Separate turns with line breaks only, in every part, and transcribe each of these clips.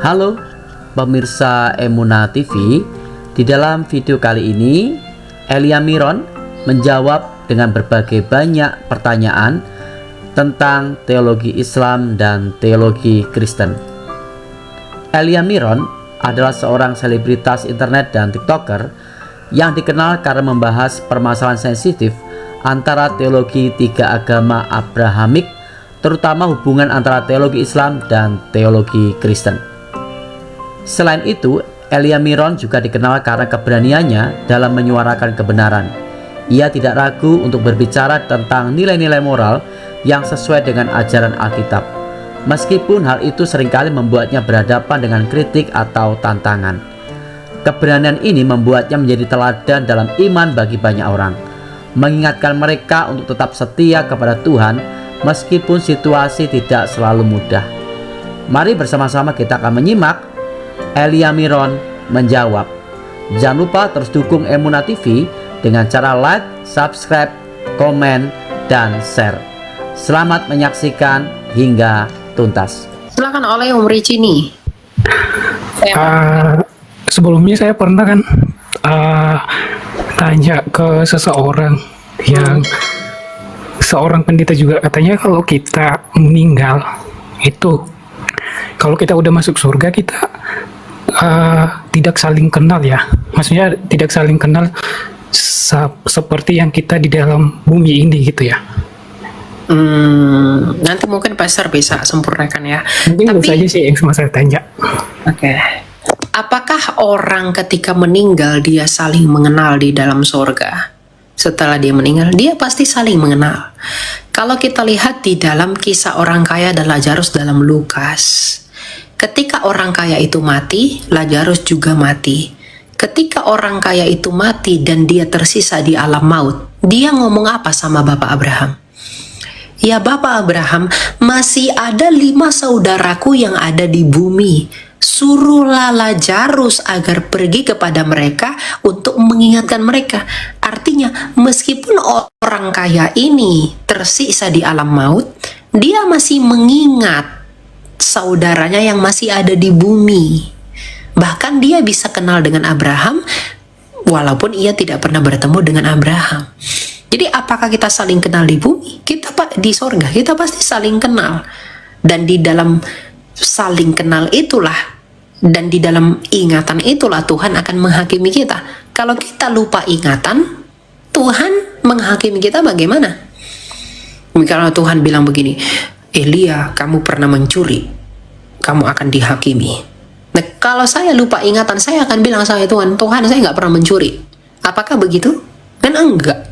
Halo pemirsa Emuna TV. Di dalam video kali ini Elia Miron menjawab dengan berbagai banyak pertanyaan tentang teologi Islam dan teologi Kristen. Elia Miron adalah seorang selebritas internet dan TikToker yang dikenal karena membahas permasalahan sensitif antara teologi tiga agama Abrahamik, terutama hubungan antara teologi Islam dan teologi Kristen. Selain itu, Elia Miron juga dikenal karena keberaniannya dalam menyuarakan kebenaran. Ia tidak ragu untuk berbicara tentang nilai-nilai moral yang sesuai dengan ajaran Alkitab, meskipun hal itu seringkali membuatnya berhadapan dengan kritik atau tantangan. Keberanian ini membuatnya menjadi teladan dalam iman bagi banyak orang, mengingatkan mereka untuk tetap setia kepada Tuhan meskipun situasi tidak selalu mudah. Mari bersama-sama kita akan menyimak Elia Miron menjawab. Jangan lupa terus dukung Emuna TV dengan cara like, subscribe, komen, dan share. Selamat menyaksikan hingga tuntas.
Silakan oleh Om Ricci nih.
Sebelumnya saya pernah kan tanya ke seseorang yang seorang pendeta juga, katanya kalau kita meninggal itu, kalau kita udah masuk surga kita tidak saling kenal ya, maksudnya tidak saling kenal seperti yang kita di dalam bumi ini gitu ya.
Nanti mungkin Pastor bisa sempurnakan ya.
Mungkin itu saja sih yang saya tanya.
Oke. Apakah orang ketika meninggal dia saling mengenal di dalam surga? Setelah dia meninggal, dia pasti saling mengenal. Kalau kita lihat di dalam kisah orang kaya dan Lazarus dalam Lukas, ketika orang kaya itu mati, Lazarus juga mati. Ketika orang kaya itu mati dan dia tersisa di alam maut, dia ngomong apa sama Bapak Abraham? Ya Bapak Abraham, masih ada 5 saudaraku yang ada di bumi. Suruhlah Lazarus agar pergi kepada mereka untuk mengingatkan mereka. Artinya, meskipun orang kaya ini tersisa di alam maut, dia masih mengingat saudaranya yang masih ada di bumi. Bahkan dia bisa kenal dengan Abraham walaupun ia tidak pernah bertemu dengan Abraham. Jadi apakah kita saling kenal di bumi? Kita di sorga, kita pasti saling kenal. Dan di dalam saling kenal itulah, dan di dalam ingatan itulah Tuhan akan menghakimi kita. Kalau kita lupa ingatan, Tuhan menghakimi kita bagaimana? Misalnya Tuhan bilang begini, Elia, kamu pernah mencuri, kamu akan dihakimi. Nah, kalau saya lupa ingatan, saya akan bilang sama Tuhan, Tuhan saya nggak pernah mencuri. Apakah begitu? Kan enggak.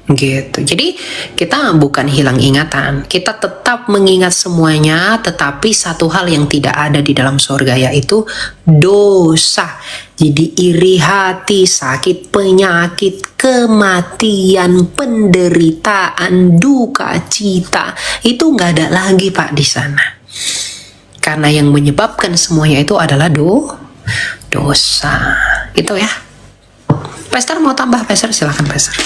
Gitu. Jadi kita bukan hilang ingatan, kita tetap mengingat semuanya, tetapi satu hal yang tidak ada di dalam surga yaitu dosa. Jadi iri hati, sakit penyakit, kematian, penderitaan, duka cita itu nggak ada lagi Pak di sana. Karena yang menyebabkan semuanya itu adalah dosa. Itu ya. Pastor mau tambah, Pastor silakan Pastor.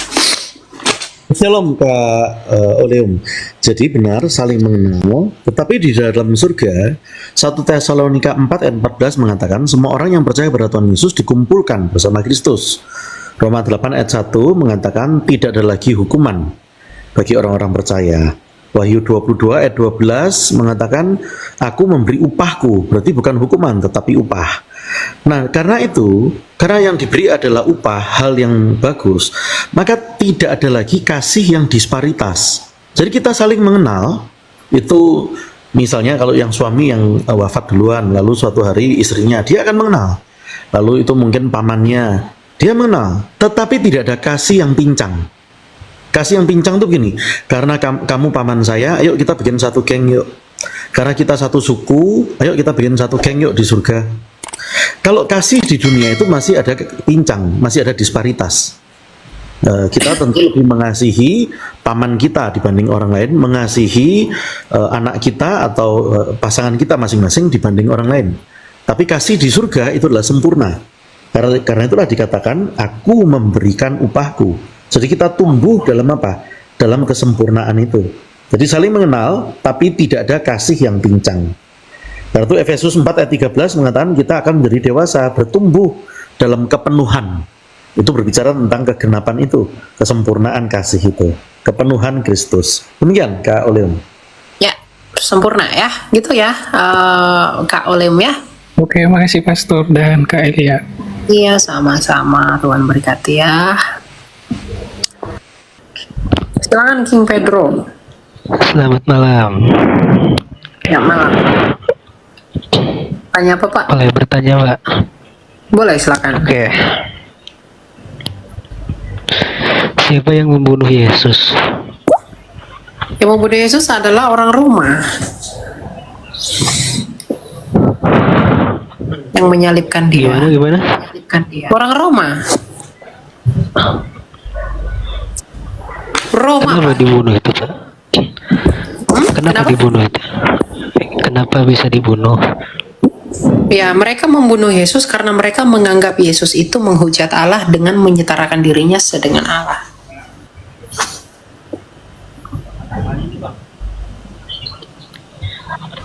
Shalom Kak Oleum. Jadi benar saling mengenal, tetapi di dalam surga 1 Tesalonika 4 ayat 14 mengatakan semua orang yang percaya pada Tuhan Yesus dikumpulkan bersama Kristus. Roma 8 ayat 1 mengatakan tidak ada lagi hukuman bagi orang-orang percaya. Wahyu 22 ayat 12 mengatakan aku memberi upahku, berarti bukan hukuman tetapi upah. Nah, karena itu, karena yang diberi adalah upah, hal yang bagus, maka tidak ada lagi kasih yang disparitas. Jadi kita saling mengenal. Itu misalnya kalau yang suami yang wafat duluan, lalu suatu hari istrinya, dia akan mengenal. Lalu itu mungkin pamannya, dia mengenal. Tetapi tidak ada kasih yang pincang. Kasih yang pincang tuh gini, karena kamu paman saya, ayo kita bikin satu geng yuk. Karena kita satu suku, ayo kita bikin satu geng yuk di surga. Kalau kasih di dunia itu masih ada pincang, masih ada disparitas. Kita tentu lebih mengasihi paman kita dibanding orang lain, mengasihi anak kita atau pasangan kita masing-masing dibanding orang lain. Tapi kasih di surga itu adalah sempurna. Karena itulah dikatakan, aku memberikan upahku. Jadi kita tumbuh dalam apa? Dalam kesempurnaan itu. Jadi saling mengenal, tapi tidak ada kasih yang pincang. Karena itu Efesus 4 ayat 13 mengatakan kita akan menjadi dewasa, bertumbuh dalam kepenuhan. Itu berbicara tentang kegenapan itu, kesempurnaan kasih itu, kepenuhan Kristus. Demikian Kak Olem.
Ya, sempurna ya, gitu ya, Kak Olem ya.
Oke, makasih Pastor dan Kak Elia.
Iya, sama-sama. Tuhan berkati ya. Silakan King Pedro.
Selamat malam.
Ya, malam. Tanya apa, Pak?
Boleh bertanya, Pak?
Boleh, silakan.
Oke. Siapa yang membunuh Yesus?
Yang membunuh Yesus adalah orang Roma yang menyalibkan dia.
Gimana?
Menyalibkan dia. Orang Roma. Roma.
Kenapa dibunuh itu, Pak? Kenapa dibunuh itu? Kenapa bisa dibunuh?
Ya, mereka membunuh Yesus karena mereka menganggap Yesus itu menghujat Allah dengan menyetarakan dirinya sedengan Allah.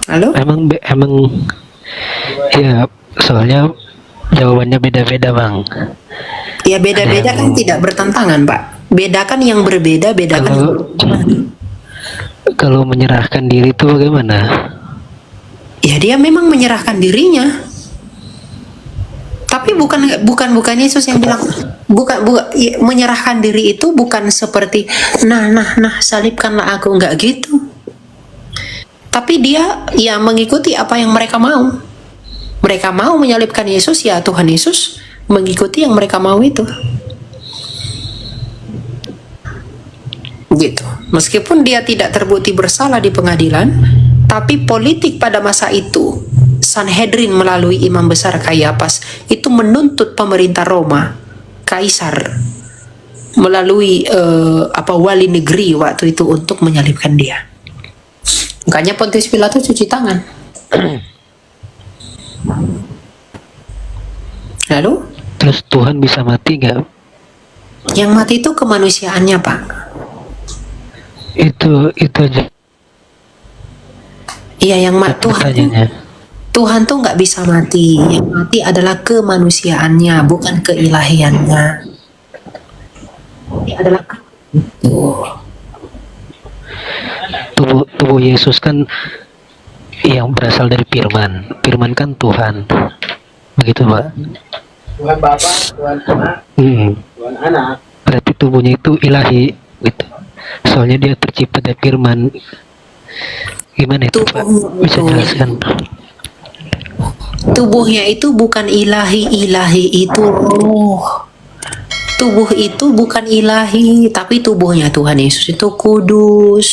Halo?
Emang ya, soalnya jawabannya beda-beda, Bang.
Ya, beda-beda kan tidak bertentangan, Pak. Bedakan yang berbeda, bedakan yang berbeda.
Kalau menyerahkan diri itu bagaimana?
Ya, dia memang menyerahkan dirinya. Tapi bukan Yesus yang bilang menyerahkan diri itu bukan seperti nah salibkanlah aku, enggak gitu. Tapi dia ya mengikuti apa yang mereka mau. Mereka mau menyalibkan Yesus, ya Tuhan Yesus mengikuti yang mereka mau itu. Gitu. Meskipun dia tidak terbukti bersalah di pengadilan, tapi politik pada masa itu, Sanhedrin melalui imam besar Kayafas itu menuntut pemerintah Roma, Kaisar, melalui wali negeri waktu itu untuk menyalibkan dia. Makanya Pontius Pilatus cuci tangan. Lalu?
Terus Tuhan bisa mati nggak?
Yang mati itu kemanusiaannya, Pak.
Itu aja.
Iya, yang Tuhan tuh nggak bisa mati. Yang mati adalah kemanusiaannya, bukan keilahiannya. Ini adalah
Tubuh Yesus kan yang berasal dari Firman. Firman kan Tuhan. Begitu, Pak.
Tuhan Bapa, Tuhan Anak, Tuhan Anak.
Berarti tubuhnya itu ilahi, gitu. Soalnya dia tercipta dari Firman. Gimana itu, Pak? Bisa jelaskan?
Tubuhnya itu bukan ilahi itu roh. Tubuh itu bukan ilahi, tapi tubuhnya Tuhan Yesus itu kudus,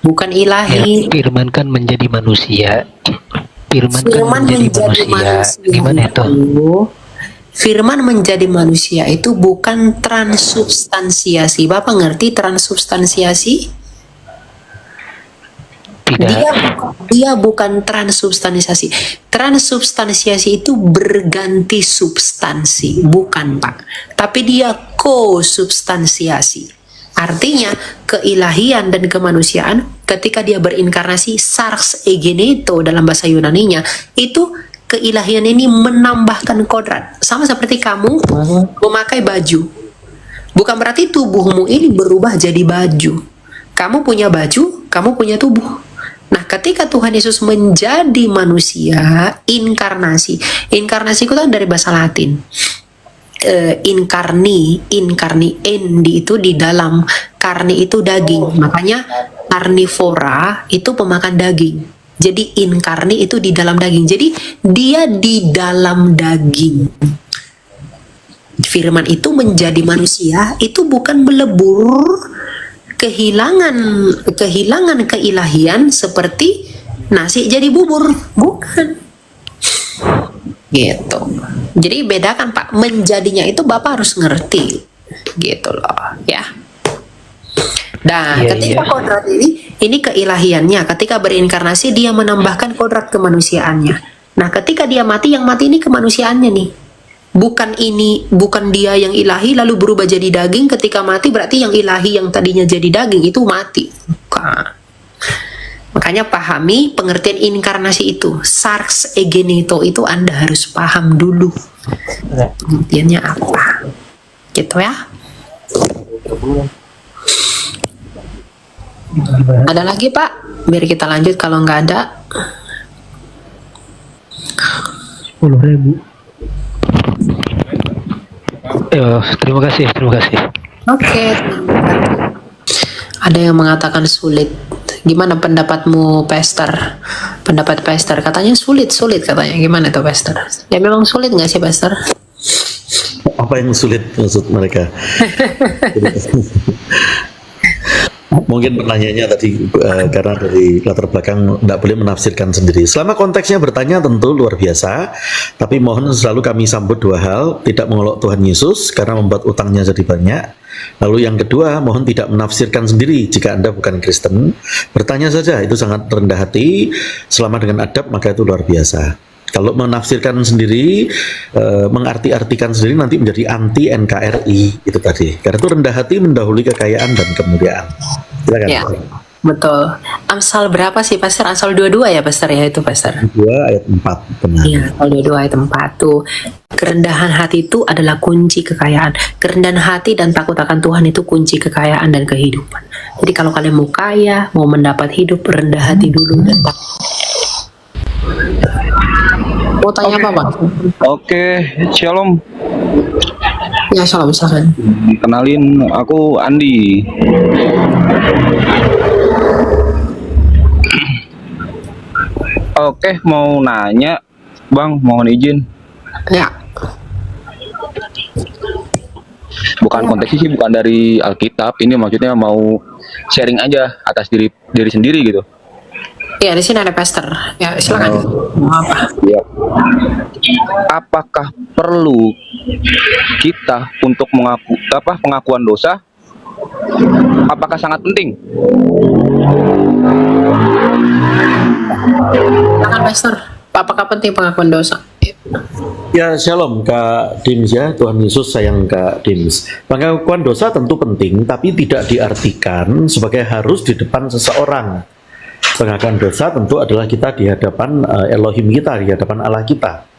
bukan ilahi.
Ya, Firman kan menjadi manusia. Firman kan menjadi manusia. Gimana itu?
Firman menjadi manusia itu bukan transubstansiasi. Bapak ngerti transubstansiasi?
Tidak.
Dia bukan transubstansiasi. Transubstansiasi itu berganti substansi, bukan, Pak. Tapi dia kosubstansiasi. Artinya keilahian dan kemanusiaan ketika dia berinkarnasi, sarx egeneto dalam bahasa Yunaninya, itu keilahian ini menambahkan kodrat. Sama seperti kamu memakai baju. Bukan berarti tubuhmu ini berubah jadi baju. Kamu punya baju, kamu punya tubuh. Nah, ketika Tuhan Yesus menjadi manusia, inkarnasi itu kan dari bahasa Latin. Inkarni endi itu di dalam, karni itu daging. Makanya karnivora itu pemakan daging. Jadi inkarni itu di dalam daging. Jadi dia di dalam daging. Firman itu menjadi manusia itu bukan melebur kehilangan keilahian seperti nasi jadi bubur, bukan. Gitu. Jadi bedakan, Pak. Menjadinya itu Bapak harus ngerti. Gitu loh, ya. Dan ketika kodrat ini keilahiannya, ketika berinkarnasi dia menambahkan kodrat kemanusiaannya. Nah, ketika dia mati, yang mati ini kemanusiaannya nih. Bukan dia yang ilahi lalu berubah jadi daging, ketika mati berarti yang ilahi yang tadinya jadi daging itu mati. Bukan. Makanya pahami pengertian inkarnasi itu. Sarx egeneto itu Anda harus paham dulu. Pengertiannya apa. Gitu ya. Ada lagi Pak? Biar kita lanjut kalau nggak ada.
10.000. Terima kasih, terima kasih.
Oke. Ada yang mengatakan sulit. Gimana pendapatmu, Pastor? Pendapat Pastor katanya sulit katanya. Gimana tuh, Pastor? Ya memang sulit nggak sih, Pastor?
Apa yang sulit maksud mereka? Mungkin pertanyaannya tadi karena dari latar belakang tidak boleh menafsirkan sendiri. Selama konteksnya bertanya tentu luar biasa, tapi mohon selalu kami sambut dua hal: tidak mengolok Tuhan Yesus karena membuat utangnya jadi banyak. Lalu yang kedua, mohon tidak menafsirkan sendiri jika Anda bukan Kristen. Bertanya saja, itu sangat rendah hati. Selama dengan adab maka itu luar biasa. Kalau menafsirkan sendiri, mengarti-artikan sendiri nanti menjadi anti NKRI itu tadi. Karena itu rendah hati mendahului kekayaan dan kemuliaan. Silakan.
Ya, betul. Amsal berapa sih, Pastor? Amsal 22 ya, Pastor ya itu, Pastor.
2 ayat 4 benar.
Iya, Amsal 22 ayat 4 tuh. Kerendahan hati itu adalah kunci kekayaan. Kerendahan hati dan takut akan Tuhan itu kunci kekayaan dan kehidupan. Jadi kalau kalian mau kaya, mau mendapat hidup, rendah hati dulu dan takut. Mau tanya apa, Bang?
Oke, shalom.
Ya, salam, silakan.
Kenalin, aku Andi. Oke, mau nanya, Bang, mohon izin.
Ya.
Bukan konteksnya sih, bukan dari Alkitab. Ini maksudnya mau sharing aja atas diri sendiri gitu.
Ya, di sini ada Pastor. Ya, silakan. Mau apa?
Ya. Apakah perlu kita untuk pengakuan dosa? Apakah sangat penting?
Silakan, Pastor. Apakah penting pengakuan dosa?
Ya, shalom Kak Dims ya, Tuhan Yesus sayang Kak Dims. Pengakuan dosa tentu penting, tapi tidak diartikan sebagai harus di depan seseorang. Pengakuan dosa tentu adalah kita di hadapan Elohim kita, di hadapan Allah kita.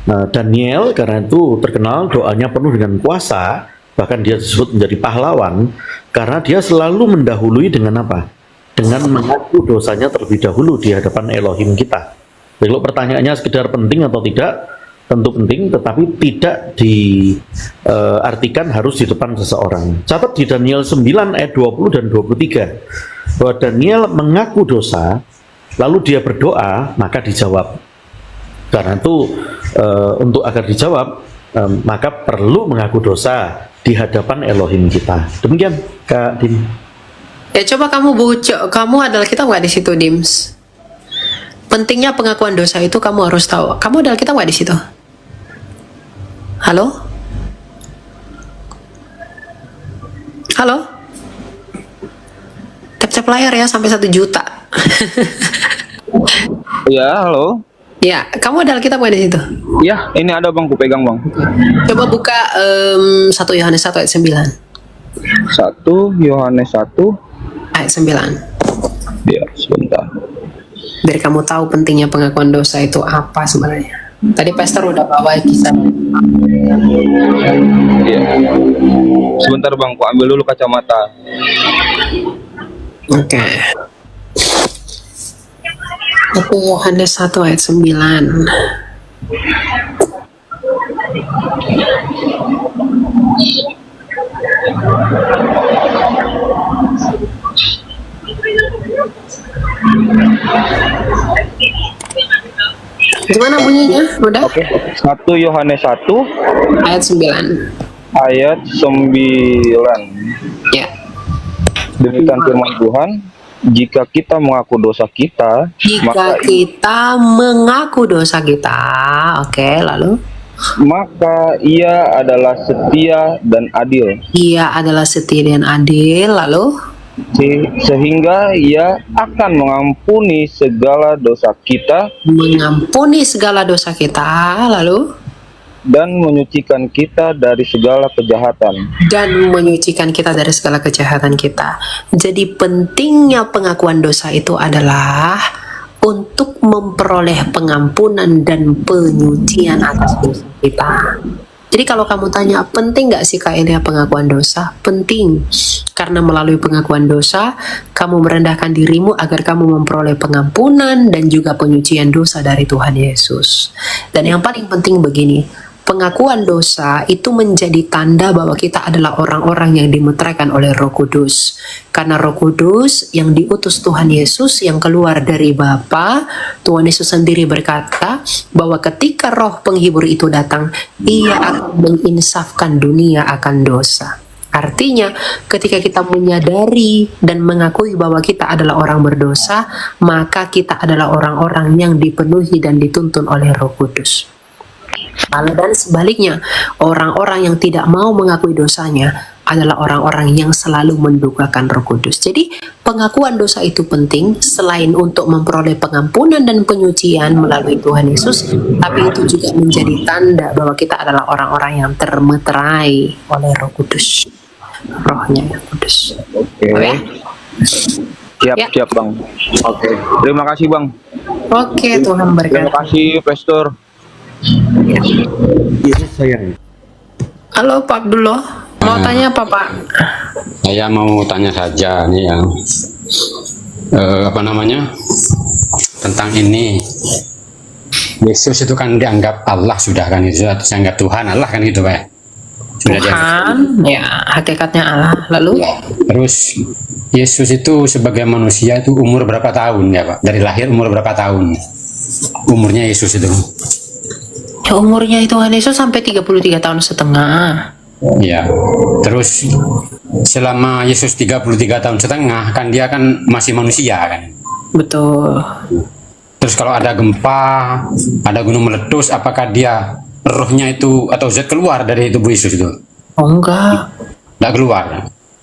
Nah, Daniel karena itu terkenal doanya penuh dengan kuasa, bahkan dia disebut menjadi pahlawan, karena dia selalu mendahului dengan apa? Dengan mengaku dosanya terlebih dahulu di hadapan Elohim kita. Jadi kalau pertanyaannya sekedar penting atau tidak, tentu penting, tetapi tidak diartikan harus di depan seseorang. Catat di Daniel 9 ayat 20 dan 23 bahwa Daniel mengaku dosa, lalu dia berdoa, maka dijawab. Karena itu untuk agar dijawab, maka perlu mengaku dosa di hadapan Elohim kita. Demikian Kak Dim.
Ya, coba kamu kamu adalah kita nggak di situ, Dims? Pentingnya pengakuan dosa itu kamu harus tahu. Kamu adalah kita nggak di situ? Halo? Halo? Tap-tap layar ya sampai 1 juta.
Ya, halo.
Ya, kamu adalah kita nggak di situ?
Ya, ini ada Bang, ku pegang Bang.
Coba buka 1 Yohanes 1 ayat 9.
1 Yohanes 1
Ayat 9.
Ya, sebentar.
Biar kamu tahu pentingnya pengakuan dosa itu apa sebenarnya. Tadi Pastor udah bawa kisah.
Iya. Sebentar Bang, ku ambil dulu kacamata.
Oke. 1 Yohanes 1 ayat 9. Gimana bunyinya? Udah?
Oke. 1 Yohanes 1
Ayat 9.
ayat 9.
Ya.
Demikian firman Tuhan, jika kita mengaku dosa kita,
Jika kita mengaku dosa kita, oke, lalu
maka ia adalah setia dan adil,
Ia adalah setia dan adil, lalu
sehingga ia akan mengampuni segala dosa kita
mengampuni segala dosa kita, lalu
dan menyucikan kita dari segala kejahatan.
Dan menyucikan kita dari segala kejahatan kita. Jadi pentingnya pengakuan dosa itu adalah untuk memperoleh pengampunan dan penyucian atas dosa kita. Jadi kalau kamu tanya, penting nggak sih Kak Elia pengakuan dosa? Penting. Karena melalui pengakuan dosa, kamu merendahkan dirimu agar kamu memperoleh pengampunan dan juga penyucian dosa dari Tuhan Yesus. Dan yang paling penting begini, pengakuan dosa itu menjadi tanda bahwa kita adalah orang-orang yang dimeteraikan oleh Roh Kudus. Karena Roh Kudus yang diutus Tuhan Yesus yang keluar dari Bapa, Tuhan Yesus sendiri berkata bahwa ketika Roh Penghibur itu datang, Ia akan menginsafkan dunia akan dosa. Artinya, ketika kita menyadari dan mengakui bahwa kita adalah orang berdosa, maka kita adalah orang-orang yang dipenuhi dan dituntun oleh Roh Kudus. Dan sebaliknya, orang-orang yang tidak mau mengakui dosanya adalah orang-orang yang selalu mendukakan Roh Kudus. Jadi, pengakuan dosa itu penting selain untuk memperoleh pengampunan dan penyucian melalui Tuhan Yesus, tapi itu juga menjadi tanda bahwa kita adalah orang-orang yang termeterai oleh Roh Kudus. Rohnya yang kudus.
Oke.
Ya? Ya.
Siap Bang. Oke. Terima kasih Bang.
Oke, Tuhan
Terima
berkati.
kasih Pastor.
Iya sayang.
Halo Pak Abdullah, mau tanya apa Pak?
Saya mau tanya saja nih yang apa namanya tentang ini. Yesus itu kan dianggap Allah sudah kan, itu dianggap Tuhan Allah kan gitu Pak. Sudah
Tuhan, ya hakikatnya Allah. Lalu?
Terus Yesus itu sebagai manusia itu umur berapa tahun ya Pak? Dari lahir umur berapa tahun? Umurnya Yesus itu?
Ya, umurnya Tuhan Yesus sampai 33 tahun setengah.
Ya. Terus selama Yesus 33 tahun setengah kan dia kan masih manusia kan?
Betul.
Terus kalau ada gempa, ada gunung meletus, apakah dia rohnya itu atau zat keluar dari tubuh Yesus itu?
Oh enggak.
Enggak keluar.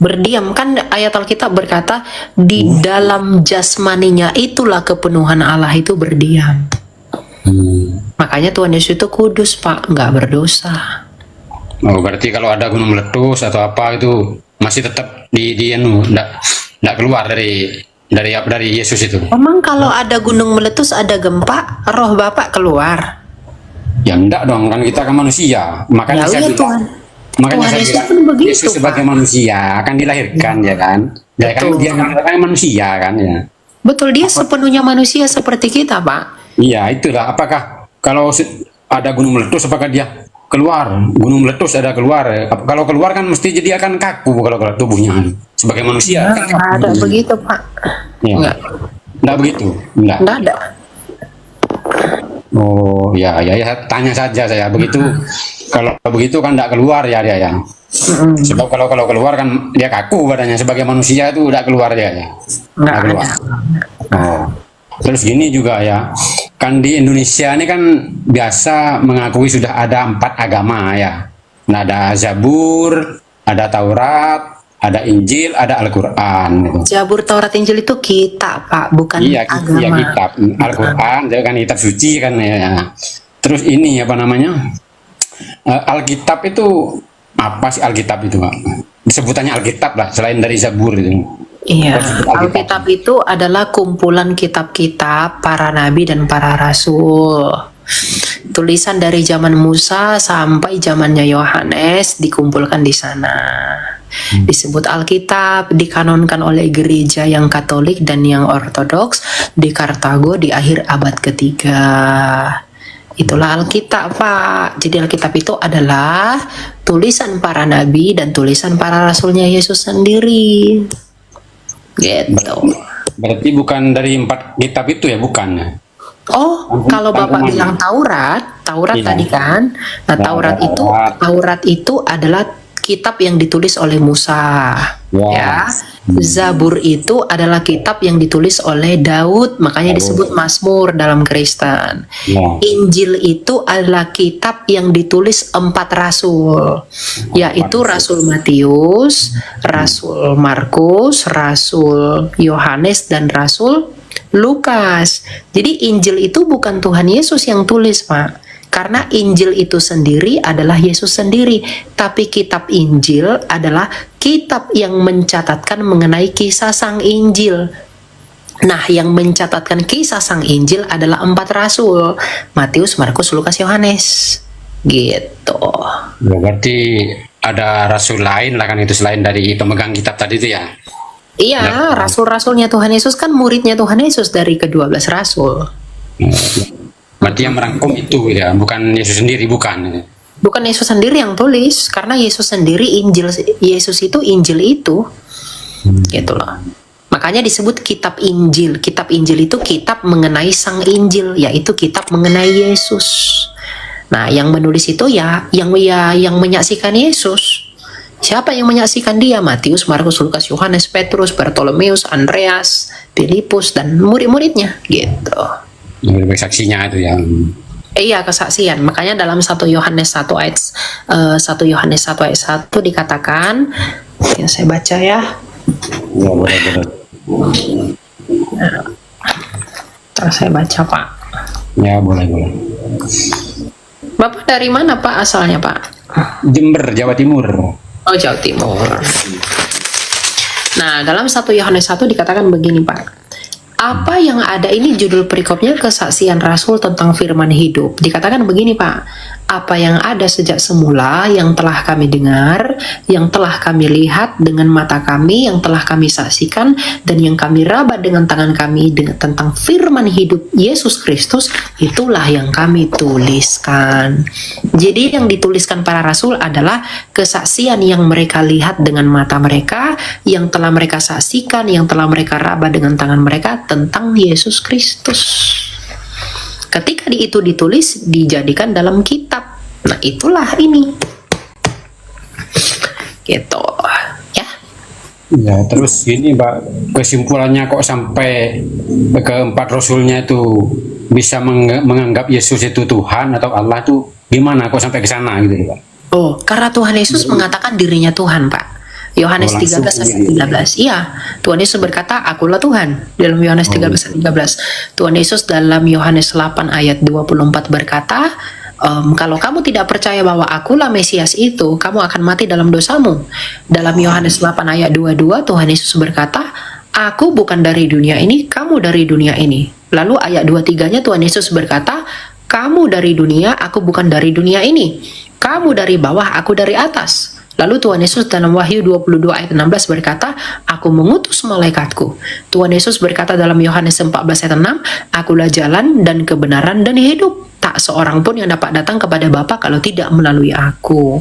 Berdiam, kan ayat Alkitab berkata di dalam jasmaninya itulah kepenuhan Allah itu berdiam. Makanya Tuhan Yesus itu kudus Pak, nggak berdosa.
Oh, berarti kalau ada gunung meletus atau apa itu masih tetap enggak keluar dari Yesus itu.
Emang kalau ada gunung meletus, ada gempa, roh Bapak keluar?
Ya enggak dong, kan kita kan manusia. Makanya
Ya
saya
udah,
bilang,
Tuhan.
makanya
Tuhan
saya
Yesus
bilang
pun begitu,
Yesus sebagai
Pak.
manusia akan dilahirkan ya kan. Ya kan
Betul.
dia kan manusia kan ya.
Betul, dia sepenuhnya manusia seperti kita Pak.
Iya, itulah. Apakah kalau ada gunung meletus, apakah dia keluar? Gunung meletus ada keluar. Kalau keluar kan mesti jadi akan kaku kalau tubuhnya sebagai manusia.
Nah, nggak ada begitu Pak.
Ya. Enggak begitu. Enggak.
Nggak ada.
Oh, ya, tanya saja saya. Begitu. Kalau begitu kan enggak keluar ya dia ya. Sebab kalau keluar kan dia kaku badannya, sebagai manusia itu udah keluar dia ya.
Nggak
keluar.
ada.
Oh. Terus gini juga ya, kan di Indonesia ini kan biasa mengakui sudah ada 4 agama ya. Nah, ada Zabur, ada Taurat, ada Injil, ada Al-Quran. Gitu.
Zabur, Taurat, Injil itu kitab Pak, bukan
Iya,
agama.
iya kitab. Al-Quran, itu kan kitab suci kan ya. Terus ini apa namanya? Alkitab itu apa sih Alkitab itu Pak? Sebutannya Alkitab lah, selain dari Zabur itu.
Iya, Alkitab itu adalah kumpulan kitab-kitab para nabi dan para rasul. Tulisan dari zaman Musa sampai zamannya Yohanes dikumpulkan di sana. Disebut Alkitab, dikanonkan oleh gereja yang Katolik dan yang Ortodoks di Kartago di akhir abad ketiga. Itulah Alkitab Pak. Jadi Alkitab itu adalah tulisan para nabi dan tulisan para rasulnya Yesus sendiri. Gitu.
Berarti bukan dari 4 kitab itu ya, bukan?
Oh, kalau Bapak bilang Taurat
Iya.
tadi kan. Nah, Taurat itu adalah kitab yang ditulis oleh Musa. Ya. Zabur itu adalah kitab yang ditulis oleh Daud, makanya disebut Mazmur dalam Kristen.
Ya.
Injil itu adalah kitab yang ditulis 4 rasul, yaitu Rasul Matius, Rasul Markus, Rasul Yohanes, dan Rasul Lukas. Jadi Injil itu bukan Tuhan Yesus yang tulis Pak. Karena Injil itu sendiri adalah Yesus sendiri, tapi kitab Injil adalah kitab yang mencatatkan mengenai kisah Sang Injil. Nah, yang mencatatkan kisah Sang Injil adalah 4 rasul, Matius, Markus, Lukas, Yohanes. Gitu.
Berarti ada rasul lain lah kan, itu selain dari pemegang kitab tadi itu ya.
Iya, rasul-rasulnya Tuhan Yesus kan muridnya Tuhan Yesus dari ke-12 rasul.
Berarti yang merangkum itu ya, bukan Yesus sendiri, bukan.
Bukan Yesus sendiri yang tulis, karena Yesus sendiri Yesus itu Injil itu. Gitu loh. Makanya disebut kitab Injil. Kitab Injil itu kitab mengenai Sang Injil, yaitu kitab mengenai Yesus. Nah, yang menulis itu yang menyaksikan Yesus. Siapa yang menyaksikan dia? Matius, Markus, Lukas, Yohanes, Petrus, Bartolomeus, Andreas, Filipus, dan murid-muridnya. Gitu.
Yang saksinya itu yang.
Iya, kesaksian. Makanya dalam 1 Yohanes 1 ayat 1 dikatakan, yang saya baca ya.
Ya, boleh.
Terus saya baca, Pak.
Ya, boleh.
Bapak dari mana, Pak, asalnya, Pak?
Jember, Jawa Timur.
Oh, Jawa Timur. Nah, dalam 1 Yohanes 1 dikatakan begini, Pak. Apa yang ada ini judul perikopnya kesaksian Rasul tentang firman hidup. Dikatakan begini, Pak. Apa yang ada sejak semula, yang telah kami dengar, yang telah kami lihat dengan mata kami, yang telah kami saksikan, dan yang kami raba dengan tangan kami tentang firman hidup Yesus Kristus, itulah yang kami tuliskan. Jadi yang dituliskan para rasul adalah kesaksian yang mereka lihat dengan mata mereka, yang telah mereka saksikan, yang telah mereka raba dengan tangan mereka tentang Yesus Kristus. Ketika itu ditulis, dijadikan dalam kitab. Nah, itulah ini. Gitu. Ya.
Ya, terus gini, Mbak, kesimpulannya kok sampai keempat rasulnya itu bisa menganggap Yesus itu Tuhan atau Allah tuh gimana kok sampai ke sana gitu, Pak?
Oh, karena Tuhan Yesus mengatakan dirinya Tuhan, Pak. Yohanes 13 ayat 13. Iya, Tuhan Yesus berkata, "Akulah Tuhan." Dalam Yohanes 13 ayat 13. Tuhan Yesus dalam Yohanes 8 ayat 24 berkata, kalau kamu tidak percaya bahwa akulah Mesias itu, kamu akan mati dalam dosamu. Dalam Yohanes 8 ayat 22, Tuhan Yesus berkata, "Aku bukan dari dunia ini, kamu dari dunia ini." Lalu ayat 23-nya Tuhan Yesus berkata, "Kamu dari dunia, aku bukan dari dunia ini. Kamu dari bawah, aku dari atas." Lalu Tuhan Yesus dalam Wahyu 22 ayat 16 berkata, "Aku mengutus malaikatku." Tuhan Yesus berkata dalam Yohanes 14 ayat 6, "Akulah jalan dan kebenaran dan hidup. Tak seorang pun yang dapat datang kepada Bapa kalau tidak melalui aku."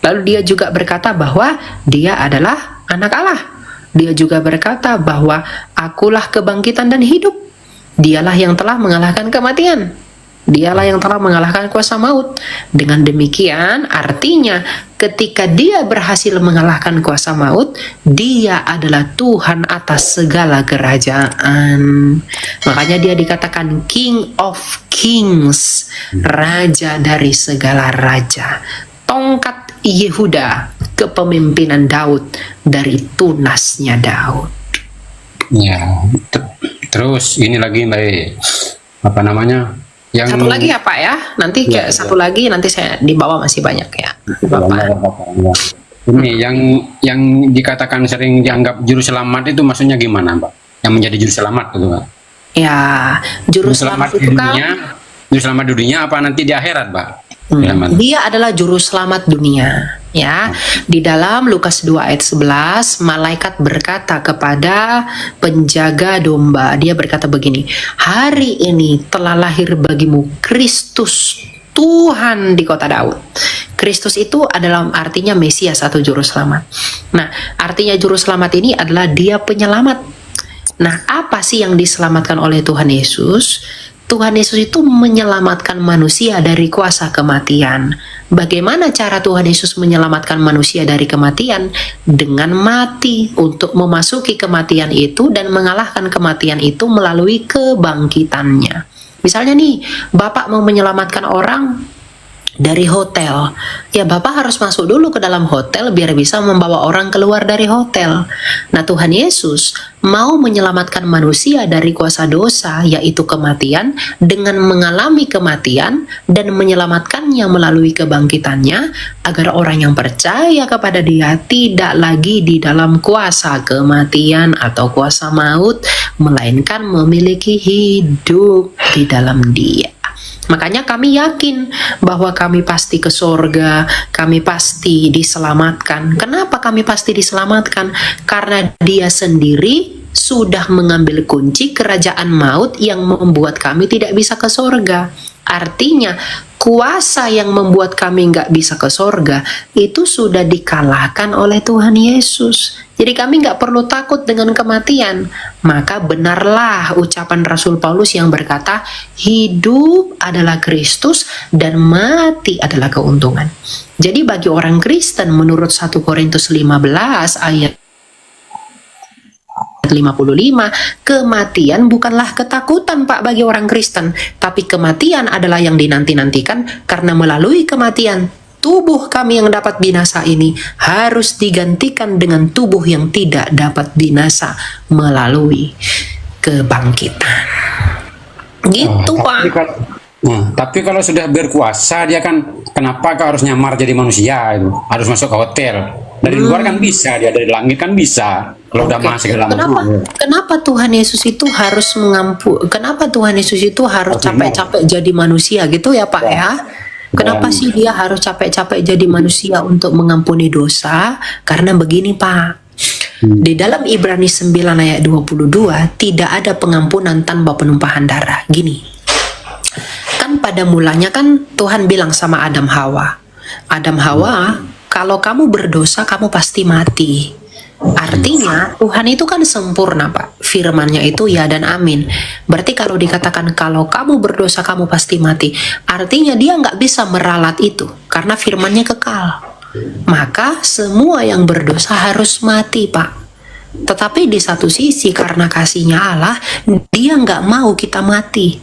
Lalu dia juga berkata bahwa dia adalah anak Allah. Dia juga berkata bahwa akulah kebangkitan dan hidup. Dialah yang telah mengalahkan kematian. Dialah yang telah mengalahkan kuasa maut. Dengan demikian, artinya ketika dia berhasil mengalahkan kuasa maut, dia adalah Tuhan atas segala kerajaan. Makanya dia dikatakan King of Kings, Raja dari segala raja. Tongkat Yehuda, kepemimpinan Daud, dari tunasnya Daud.
Ya, terus ini lagi, Mbak, apa namanya? Yang
Satu lagi ya, Pak, ya. Nanti satu lagi nanti saya di bawah masih banyak ya, Bapak.
Ini yang dikatakan sering dianggap juru selamat itu maksudnya gimana, Mbak? Yang menjadi juru selamat gitu, Mbak?
Ya, juru selamat
di
itu
dunia,
kan
juru selamat di dunia apa nanti di akhirat, Mbak?
dia adalah juru selamat dunia, ya. Di dalam Lukas 2 ayat 11, malaikat berkata kepada penjaga domba, dia berkata begini, "Hari ini telah lahir bagimu Kristus Tuhan di kota Daud." Kristus itu adalah artinya Mesias atau juru selamat. Nah, artinya juru selamat ini adalah dia penyelamat. Nah, apa sih yang diselamatkan oleh Tuhan Yesus? Tuhan Yesus itu menyelamatkan manusia dari kuasa kematian. Bagaimana cara Tuhan Yesus menyelamatkan manusia dari kematian? Dengan mati untuk memasuki kematian itu dan mengalahkan kematian itu melalui kebangkitannya. Misalnya nih, Bapak mau menyelamatkan orang, dari hotel. Ya Bapak harus masuk dulu ke dalam hotel biar bisa membawa orang keluar dari hotel. Nah Tuhan Yesus mau menyelamatkan manusia dari kuasa dosa yaitu kematian dengan mengalami kematian dan menyelamatkannya melalui kebangkitannya agar orang yang percaya kepada Dia tidak lagi di dalam kuasa kematian atau kuasa maut, melainkan memiliki hidup di dalam Dia. Makanya kami yakin bahwa kami pasti ke sorga, kami pasti diselamatkan. Kenapa kami pasti diselamatkan? Karena Dia sendiri sudah mengambil kunci kerajaan maut yang membuat kami tidak bisa ke sorga. Artinya kuasa yang membuat kami nggak bisa ke sorga itu sudah dikalahkan oleh Tuhan Yesus. Jadi kami nggak perlu takut dengan kematian. Maka benarlah ucapan Rasul Paulus yang berkata, hidup adalah Kristus dan mati adalah keuntungan. Jadi bagi orang Kristen menurut 1 Korintus 15 ayat 55, kematian bukanlah ketakutan Pak bagi orang Kristen, tapi kematian adalah yang dinanti-nantikan karena melalui kematian tubuh kami yang dapat binasa ini harus digantikan dengan tubuh yang tidak dapat binasa melalui kebangkitan. Gitu Pak.
Tapi kalau sudah berkuasa dia kan, kenapa kau harus nyamar jadi manusia itu? Harus masuk ke hotel. Dari luar kan bisa, dia dari langit kan bisa. Kalau udah masuk ke dalam.
Kenapa Tuhan Yesus itu harus kenapa Tuhan Yesus itu harus capek-capek jadi manusia gitu ya Pak ya? Kenapa sih Dia harus capek-capek jadi manusia untuk mengampuni dosa? Karena begini Pak. Di dalam Ibrani 9 ayat 22 tidak ada pengampunan tanpa penumpahan darah. Gini. Kan pada mulanya kan Tuhan bilang sama Adam Hawa, kalau kamu berdosa kamu pasti mati. Artinya Tuhan itu kan sempurna Pak, firman-Nya itu ya dan amin. Berarti kalau dikatakan kalau kamu berdosa kamu pasti mati, artinya Dia nggak bisa meralat itu karena firman-Nya kekal. Maka semua yang berdosa harus mati Pak. Tetapi di satu sisi karena kasih-Nya Allah, Dia nggak mau kita mati.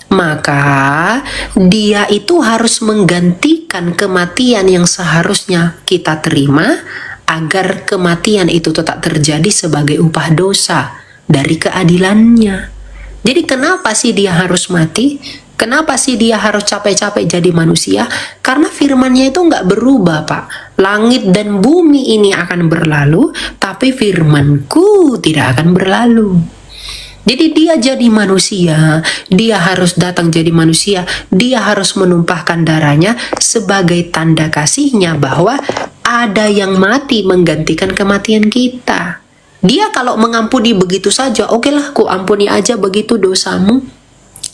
Maka Dia itu harus menggantikan kematian yang seharusnya kita terima agar kematian itu tetap terjadi sebagai upah dosa dari keadilan-Nya. Jadi kenapa sih Dia harus mati? Kenapa sih Dia harus capek-capek jadi manusia? Karena firman-Nya itu nggak berubah Pak. Langit dan bumi ini akan berlalu, tapi firman-Ku tidak akan berlalu. Jadi Dia jadi manusia, Dia harus datang jadi manusia, Dia harus menumpahkan darahnya sebagai tanda kasih-Nya bahwa ada yang mati menggantikan kematian kita. Dia kalau mengampuni begitu saja, oke lah, ku ampuni aja begitu dosamu.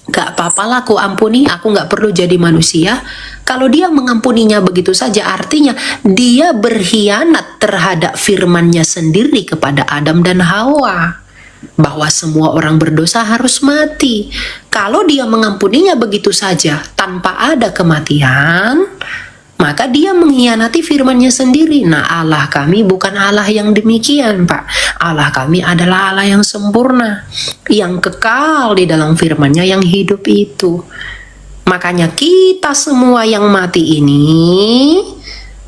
Gak apa-apalah, ku ampuni, aku gak perlu jadi manusia. Kalau Dia mengampuninya begitu saja, artinya Dia berkhianat terhadap firman-Nya sendiri kepada Adam dan Hawa. Bahwa semua orang berdosa harus mati. Kalau Dia mengampuninya begitu saja tanpa ada kematian, maka Dia mengkhianati firman-Nya sendiri. Nah Allah kami bukan Allah yang demikian Pak. Allah kami adalah Allah yang sempurna, yang kekal di dalam firman-Nya yang hidup itu. Makanya kita semua yang mati ini,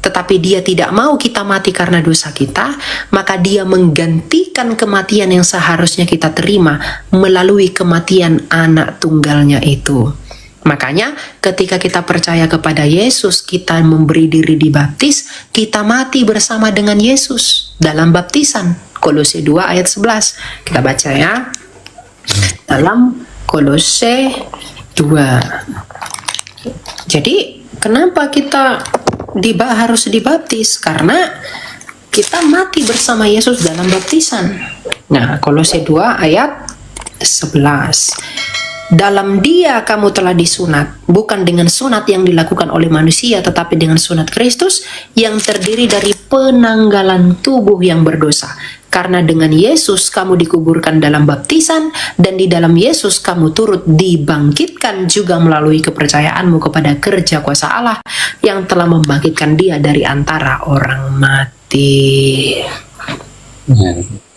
tetapi Dia tidak mau kita mati karena dosa kita, maka Dia menggantikan kematian yang seharusnya kita terima melalui kematian anak tunggalnya itu. Makanya ketika kita percaya kepada Yesus, kita memberi diri dibaptis, kita mati bersama dengan Yesus dalam baptisan. Kolose 2 ayat 11. Kita baca ya. Dalam Kolose 2. Jadi kenapa kita harus dibaptis? Karena kita mati bersama Yesus dalam baptisan. Nah, Kolose 2 ayat 11. Dalam Dia kamu telah disunat, bukan dengan sunat yang dilakukan oleh manusia, tetapi dengan sunat Kristus yang terdiri dari penanggalan tubuh yang berdosa. Karena dengan Yesus kamu dikuburkan dalam baptisan, dan di dalam Yesus kamu turut dibangkitkan juga melalui kepercayaanmu kepada kerja kuasa Allah yang telah membangkitkan Dia dari antara orang mati.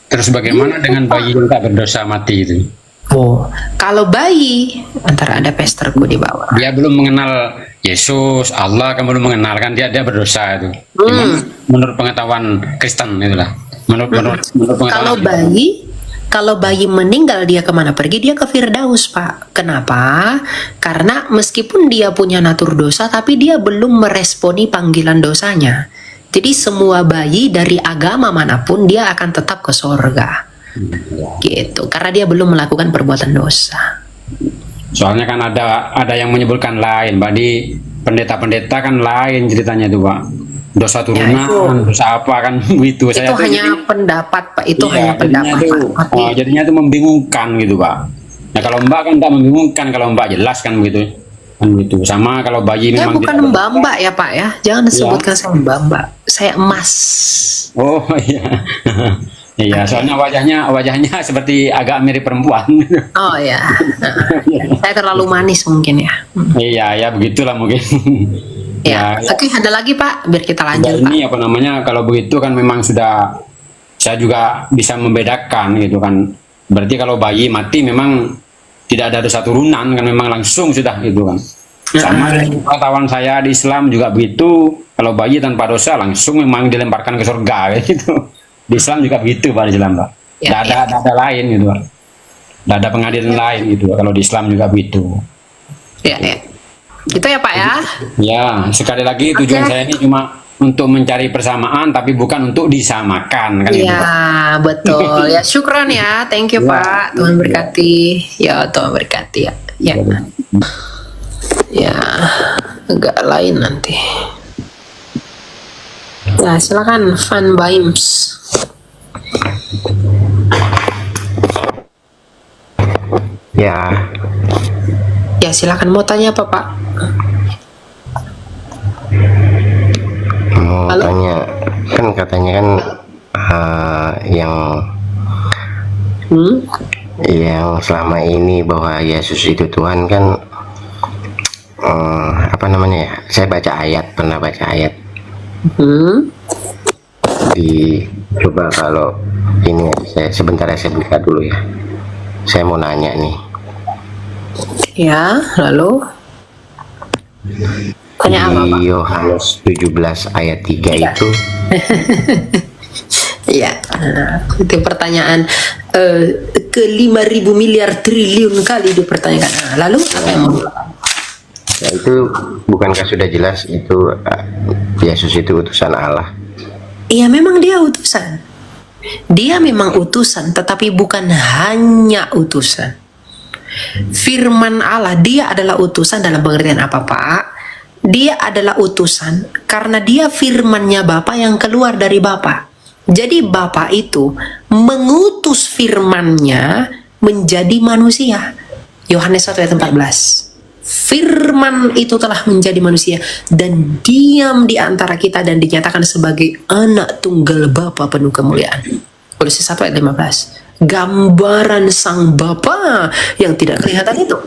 Terus bagaimana dengan bayi yang tak berdosa mati itu?
Oh, kalau bayi, antara ada pesterku di bawah.
Dia belum mengenal Yesus, Allah kan belum mengenal kan, dia berdosa itu. Menurut pengetahuan Kristen itulah. Menurut
Kalau
pengetahuan.
kalau bayi meninggal dia kemana pergi? Dia ke Firdaus, Pak. Kenapa? Karena meskipun dia punya natur dosa, tapi dia belum meresponi panggilan dosanya. Jadi semua bayi dari agama manapun dia akan tetap ke sorga. Gitu. Karena dia belum melakukan perbuatan dosa.
Soalnya kan ada yang menyebutkan lain, Pak, di pendeta-pendeta kan lain ceritanya tuh, Pak. Dosa turunan, dosa apa kan begitu.
Itu hanya pendapat, Pak. Itu hanya
jadinya
pendapat,
tuh,
Pak. Tapi
jadinya itu membingungkan gitu, Pak. Nah kalau Mbak kan tidak membingungkan, kalau Mbak jelas kan begitu. Kan gitu. Sama kalau bayi
saya
memang
bukan
tidak-
mbak-mbak ya, Pak ya. Jangan disebutkan saya mbak-mbak. Saya emas.
Oh iya. Iya, soalnya wajahnya seperti agak mirip perempuan.
Oh ya. Saya terlalu manis mungkin ya.
Iya, ya begitulah mungkin.
Ya. Oke, ada lagi, Pak, biar kita lanjut, Pak.
Ini apa namanya, kalau begitu kan memang sudah, saya juga bisa membedakan gitu kan. Berarti kalau bayi mati memang tidak ada dosa turunan kan, memang langsung sudah gitu kan. Sama dengan pengetahuan saya di Islam juga begitu, kalau bayi tanpa dosa langsung memang dilemparkan ke surga gitu. Di Islam juga begitu, Pak, di Islam, Pak.
Ya,
Tidak ada lain gitu, Pak. Tidak ada pengadilan lain gitu, kalau di Islam juga begitu.
Ya. Gitu ya, Pak ya.
Ya, sekali lagi tujuan saya ini cuma untuk mencari persamaan, tapi bukan untuk disamakan kan gitu.
Ya, betul. Ya, syukron ya. Thank you, Pak. Tuhan berkati. Ya, Tuhan berkati ya. Ya. Ya, agak lain nanti. Ya, silakan Van Baims.
Ya,
Ya, silakan mau tanya apa, Pak?
mau
Halo?
tanya, kan katanya kan yang selama ini bahwa Yesus itu Tuhan kan, apa namanya ya? Saya pernah baca ayat di, coba kalau ini sebentar saya buka dulu ya. Saya mau nanya nih.
Ya, lalu tanya apa, Pak?
Di Yohanes 17 ayat 3
Ya.
itu
Iya, itu pertanyaan ke 5.000 miliar triliun kali dipertanyakan. Lalu apa yang mau?
ya, itu bukankah sudah jelas itu Yesus itu utusan Allah?
Iya, memang dia utusan. Dia memang utusan, tetapi bukan hanya utusan. Firman Allah, dia adalah utusan dalam pengertian apa, Pak? Dia adalah utusan karena dia firmannya Bapa yang keluar dari Bapa. Jadi Bapa itu mengutus firmannya menjadi manusia. Yohanes 1 ayat 14. Firman itu telah menjadi manusia dan diam di antara kita dan dinyatakan sebagai anak tunggal Bapa penuh kemuliaan. Kolose 1 ayat 15. Gambaran sang Bapa yang tidak kelihatan itu.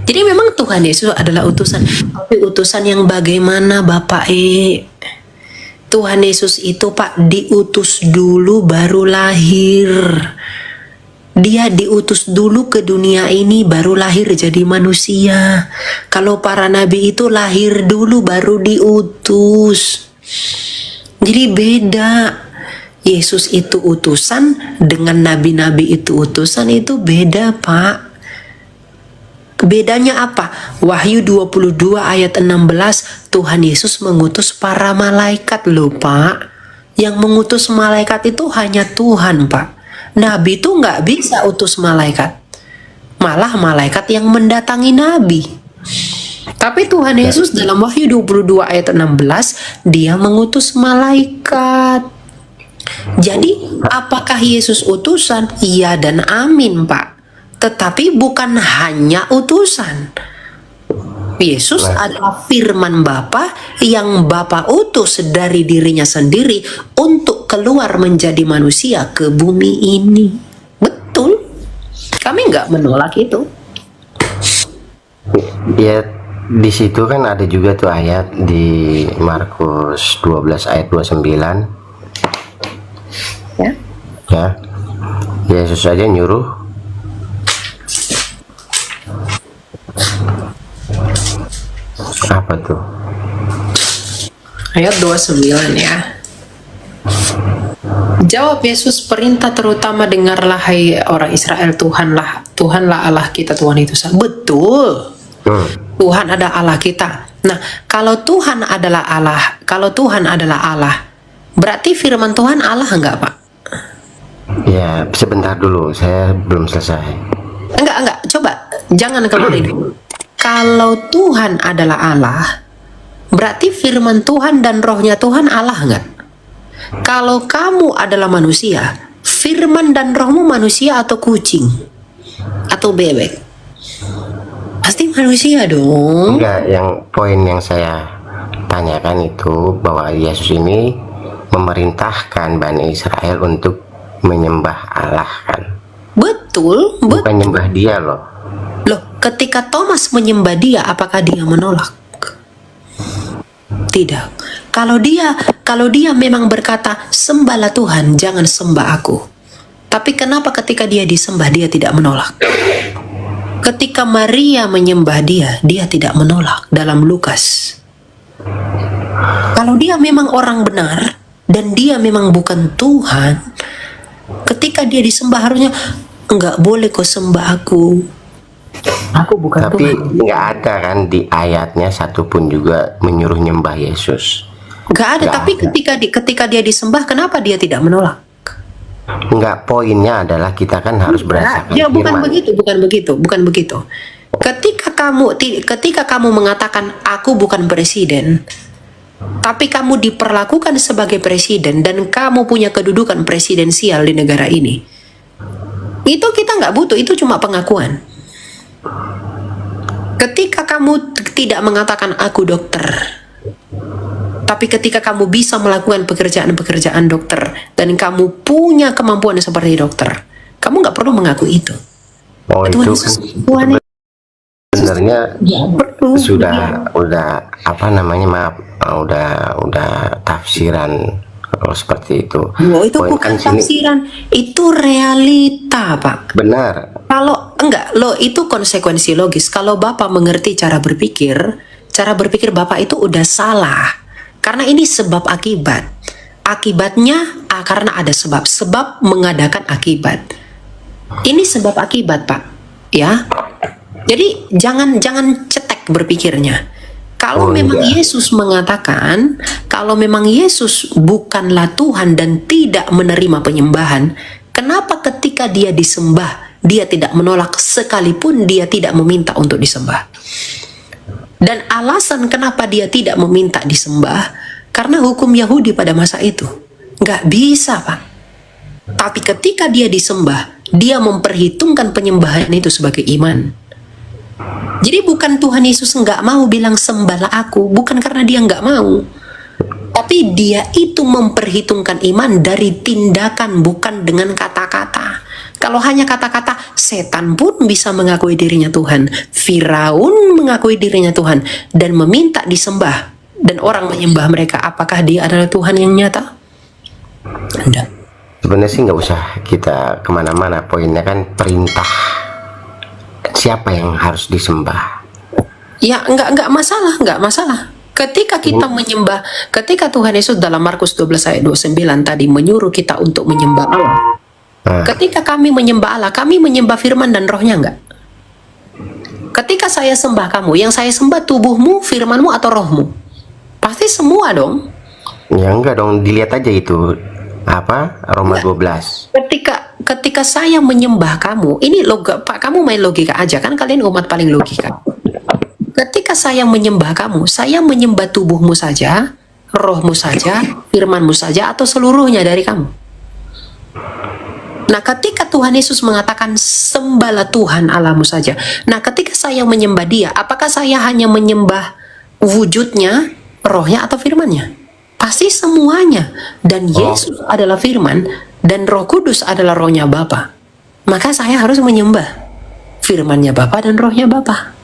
Jadi memang Tuhan Yesus adalah utusan, tapi utusan yang bagaimana, Bapak Tuhan Yesus itu, Pak, diutus dulu baru lahir. Dia diutus dulu ke dunia ini baru lahir jadi manusia. Kalau para nabi itu lahir dulu baru diutus. Jadi beda. Yesus itu utusan dengan nabi-nabi itu utusan, itu beda, Pak. Bedanya apa? Wahyu 22 ayat 16, Tuhan Yesus mengutus para malaikat loh, Pak. Yang mengutus malaikat itu hanya Tuhan, Pak. Nabi itu nggak bisa utus malaikat. Malah malaikat yang mendatangi Nabi. Tapi Tuhan Yesus dalam Wahyu 22 ayat 16, dia mengutus malaikat. Jadi apakah Yesus utusan? Iya dan amin, Pak. Tetapi bukan hanya utusan. Yesus adalah firman Bapa yang Bapa utus dari dirinya sendiri untuk keluar menjadi manusia ke bumi ini. Betul. Kami nggak menolak itu.
Ya, di situ kan ada juga tuh ayat di Markus 12 ayat 29.
Ya.
Ya. Yesus saja nyuruh Apa tuh?
Ayat 29 ya. Jawab Yesus, perintah terutama dengarlah hai orang Israel, Tuhanlah Allah kita, Tuhan itu satu. Betul. Tuhan ada Allah kita. Nah, kalau Tuhan adalah Allah, berarti firman Tuhan Allah enggak, Pak?
Ya, sebentar dulu, saya belum selesai.
Enggak, coba jangan kembali dulu. Kalau Tuhan adalah Allah, berarti firman Tuhan dan rohnya Tuhan Allah enggak? Kalau kamu adalah manusia, firman dan rohmu manusia atau kucing? Atau bebek? Pasti manusia dong.
Enggak, yang poin yang saya tanyakan itu bahwa Yesus ini memerintahkan Bani Israel untuk menyembah Allah kan?
Betul.
Bukan nyembah dia loh.
Loh, ketika Thomas menyembah dia, apakah dia menolak? Tidak. Kalau dia memang berkata, sembahlah Tuhan, jangan sembah aku. Tapi kenapa ketika dia disembah, dia tidak menolak? Ketika Maria menyembah dia tidak menolak dalam Lukas. Kalau dia memang orang benar, dan dia memang bukan Tuhan, ketika dia disembah harusnya, enggak boleh kau sembah aku. Aku bukan
Tapi
Tuhan.
nggak ada kan di ayatnya satupun juga menyuruh nyembah Yesus.
Enggak ada,
Nggak
tapi
ada.
ketika dia disembah, kenapa dia tidak menolak?
Enggak, poinnya adalah kita kan harus berdasarkan
Ya, bukan
firman.
begitu. Ketika kamu mengatakan aku bukan presiden, tapi kamu diperlakukan sebagai presiden dan kamu punya kedudukan presidensial di negara ini, itu kita nggak butuh, itu cuma pengakuan. Ketika kamu tidak mengatakan aku dokter, tapi ketika kamu bisa melakukan pekerjaan-pekerjaan dokter dan kamu punya kemampuan seperti dokter, kamu nggak perlu mengaku itu.
Oh,
Tuhan
itu
Yesus,
kan
Tuhan Yesus
sebenarnya
nggak perlu.
udah apa namanya, maaf, udah tafsiran kalau seperti itu.
Oh, itu
Poin
bukan
kan sini
tafsiran, itu realita, Pak.
benar.
Kalau enggak, itu konsekuensi logis. Kalau Bapak mengerti cara berpikir Bapak itu udah salah. Karena ini sebab akibat. Akibatnya karena ada sebab mengadakan akibat. Ini sebab akibat, Pak. Ya. Jadi jangan cetek berpikirnya. Kalau memang Yesus mengatakan, kalau memang Yesus bukanlah Tuhan dan tidak menerima penyembahan, kenapa ketika dia disembah, dia tidak menolak sekalipun dia tidak meminta untuk disembah? Dan alasan kenapa dia tidak meminta disembah, karena hukum Yahudi pada masa itu. Nggak bisa, Pak. Tapi ketika dia disembah, dia memperhitungkan penyembahan itu sebagai iman. Jadi bukan Tuhan Yesus nggak mau bilang sembahlah aku, bukan karena dia nggak mau. Tapi dia itu memperhitungkan iman dari tindakan, bukan dengan kata-kata. Kalau hanya kata-kata, setan pun bisa mengakui dirinya Tuhan. Firaun mengakui dirinya Tuhan dan meminta disembah. Dan orang menyembah mereka, apakah dia adalah Tuhan yang nyata? Tidak.
Sebenarnya sih nggak usah kita kemana-mana, poinnya kan perintah. Siapa yang harus disembah?
Ya, enggak masalah. Ketika kita menyembah, ketika Tuhan Yesus dalam Markus 12 ayat 29 tadi menyuruh kita untuk menyembah Allah. Ketika kami menyembah Allah, kami menyembah firman dan rohnya enggak? Ketika saya sembah kamu, yang saya sembah tubuhmu, firmanmu atau rohmu? Pasti semua dong.
Ya enggak dong, dilihat aja itu apa Roma 12.
Ketika saya menyembah kamu, ini Pak, kamu main logika aja kan, kalian umat paling logika. Ketika saya menyembah kamu, saya menyembah tubuhmu saja, rohmu saja, firmanmu saja, atau seluruhnya dari kamu. Nah, ketika Tuhan Yesus mengatakan sembahlah Tuhan Allahmu saja. Nah, ketika saya menyembah dia, apakah saya hanya menyembah wujudnya, rohnya, atau firmannya? Pasti semuanya. Dan Yesus adalah firman, dan Roh Kudus adalah rohnya Bapa. Maka saya harus menyembah firmannya Bapa dan rohnya Bapa.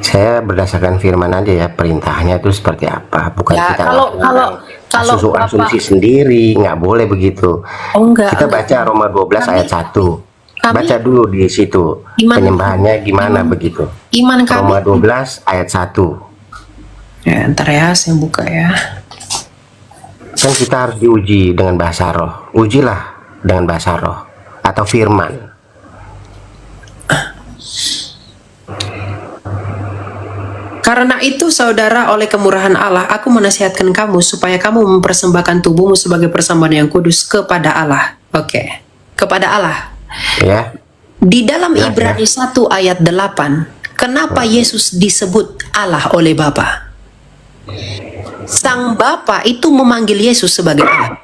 Saya berdasarkan firman aja ya, perintahnya itu seperti apa, bukan
Ya,
kita
kalau
asumsi sendiri, nggak boleh begitu.
Oh, enggak,
Kita baca Roma 12 ayat 1.
Kami-
Baca dulu di situ
Iman-
penyembahannya gimana begitu.
Iman kami.
Roma 12 ayat 1.
Ya, ntar ya, saya buka ya.
Kan kita harus diuji dengan bahasa roh. Ujilah dengan bahasa roh atau firman.
Karena itu saudara, oleh kemurahan Allah, aku menasihatkan kamu supaya kamu mempersembahkan tubuhmu sebagai persembahan yang kudus kepada Allah. Oke, kepada Allah.
Ya.
Di dalam
Ya,
Ibrani 1 ayat 8, kenapa Yesus disebut Allah oleh Bapa? Sang Bapa itu memanggil Yesus sebagai Allah.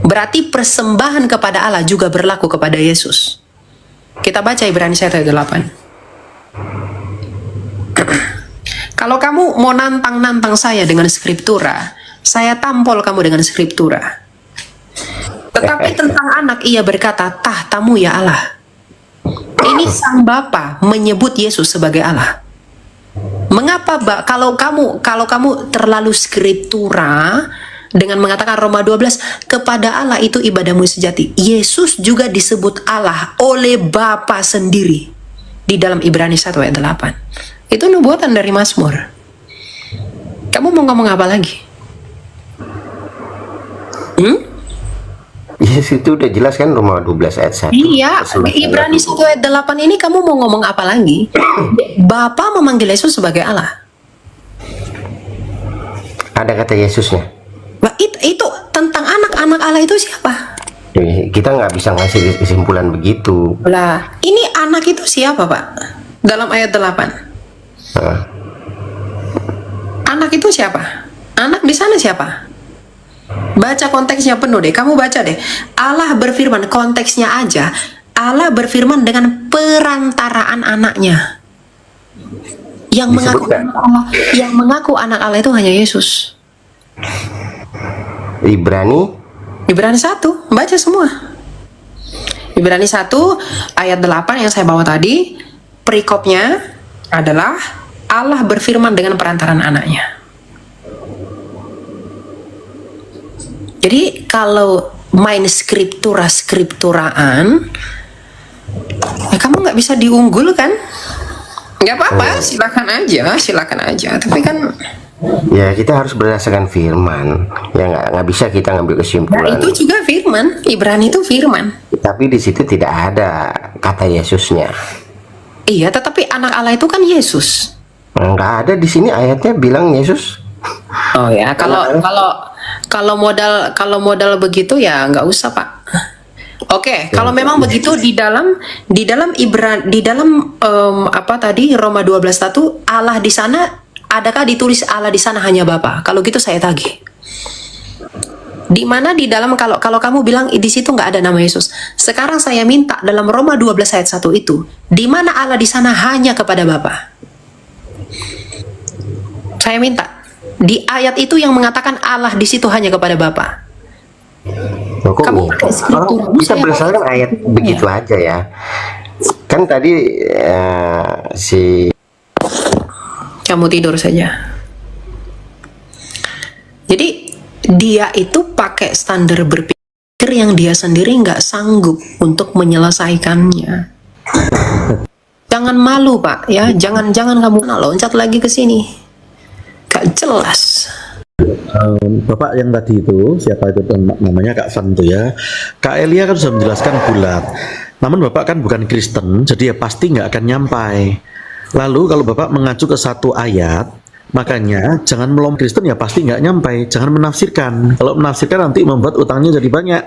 Berarti persembahan kepada Allah juga berlaku kepada Yesus. Kita baca Ibrani 1 ayat 8. Kalau kamu mau nantang-nantang saya dengan skriptura, saya tampol kamu dengan skriptura. Tetapi tentang anak ia berkata, tahtamu ya Allah. Ini sang Bapa menyebut Yesus sebagai Allah. Mengapa kalau kamu terlalu skriptura dengan mengatakan Roma 12 kepada Allah itu ibadahmu sejati. Yesus juga disebut Allah oleh Bapa sendiri di dalam Ibrani 1 ayat 8. Itu nubuatan dari Mazmur. Kamu mau ngomong apa lagi?
Yes, itu udah jelas kan Roma 12 ayat 1.
Iya, Ibrani 1 ayat 8 ini kamu mau ngomong apa lagi? Bapa memanggil Yesus sebagai Allah.
Ada kata Yesusnya.
Bah, itu tentang anak-anak Allah itu siapa?
Kita nggak bisa ngasih kesimpulan begitu.
Lah, ini anak itu siapa, Pak? Dalam ayat 8. Anak itu siapa? Anak di sana siapa? Baca konteksnya penuh deh. Kamu baca deh. Allah berfirman, konteksnya aja. Allah berfirman dengan perantaraan anaknya. Yang mengaku anak Allah itu hanya Yesus.
Ibrani
1, baca semua. Ibrani 1 ayat 8 yang saya bawa tadi, perikopnya adalah Allah berfirman dengan perantaran anaknya. Jadi kalau main skripturaan, ya kamu nggak bisa diunggulkan. Nggak apa-apa, silakan aja. Tapi kan
ya kita harus berdasarkan firman. Ya nggak bisa kita ngambil kesimpulan.
nah, itu juga firman. Ibrani itu firman.
Tapi di situ tidak ada kata Yesusnya.
Iya, tetapi anak Allah itu kan Yesus.
Nggak ada di sini ayatnya bilang Yesus.
Oh ya, kalau modal begitu ya nggak usah, Pak. Oke, kalau memang begitu di dalam Roma 12:1 Allah di sana, adakah ditulis Allah di sana hanya Bapa? Kalau gitu saya tagih. Di mana di dalam kalau kamu bilang di situ nggak ada nama Yesus. Sekarang saya minta dalam Roma 12 ayat 1 itu, di mana Allah di sana hanya kepada Bapa. Saya minta di ayat itu yang mengatakan Allah di situ hanya kepada Bapa. Kamu pakai skriptur,
kita berdasarkan ayat begitu aja ya. Kan tadi si
kamu tidur saja. Jadi dia itu pakai standar berpikir yang dia sendiri nggak sanggup untuk menyelesaikannya. Jangan malu, Pak, ya. Jangan kamu loncat lagi ke sini. Gak jelas.
Bapak yang tadi itu, siapa itu namanya Kak Fan itu ya, Kak Elia kan sudah menjelaskan bulat. Namun Bapak kan bukan Kristen, jadi ya pasti nggak akan nyampai. Lalu kalau Bapak mengacu ke satu ayat, makanya jangan melom Kristen ya pasti nggak nyampai. Jangan menafsirkan. Kalau menafsirkan nanti membuat utangnya jadi banyak.